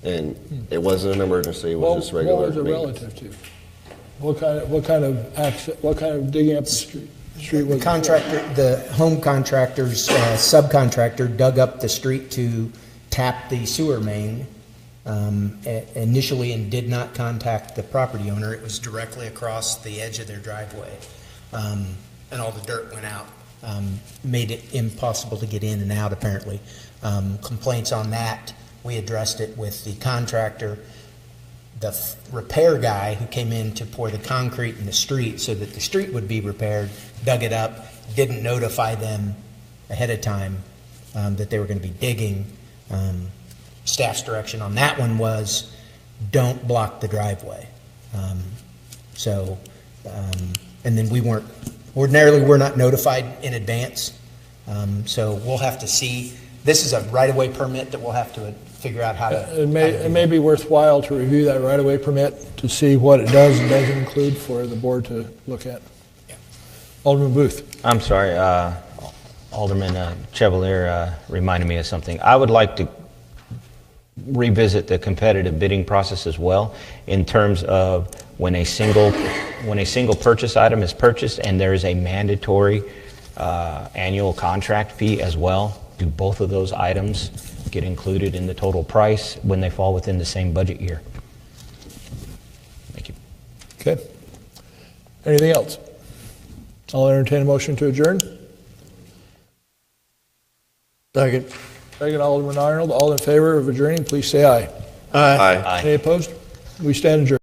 And it wasn't an emergency; it was just regular. What was it maintenance. relative to? What kind of digging up the street was it? The home contractor's subcontractor dug up the street to tap the sewer main initially and did not contact the property owner. It was directly across the edge of their driveway, and all the dirt went out, made it impossible to get in and out apparently. Complaints on that, we addressed it with the contractor. The repair guy who came in to pour the concrete in the street so that the street would be repaired, dug it up, didn't notify them ahead of time that they were going to be digging. Staff's direction on that one was, don't block the driveway. And then ordinarily we're not notified in advance. So we'll have to see, this is a right-of-way permit that we'll have to figure out how to. It may be worthwhile to review that right-of-way permit to see what it does and doesn't include for the board to look at. Alderman Booth. I'm sorry, Alderman Chevalier reminded me of something. I would like to revisit the competitive bidding process as well in terms of when a single purchase item is purchased and there is a mandatory annual contract fee as well. Do both of those items get included in the total price when they fall within the same budget year? Thank you. Okay. Anything else? I'll entertain a motion to adjourn. Second. Second, Alderman Arnold. All in favor of adjourning, please say aye. Aye. Aye. Any opposed? We stand adjourned.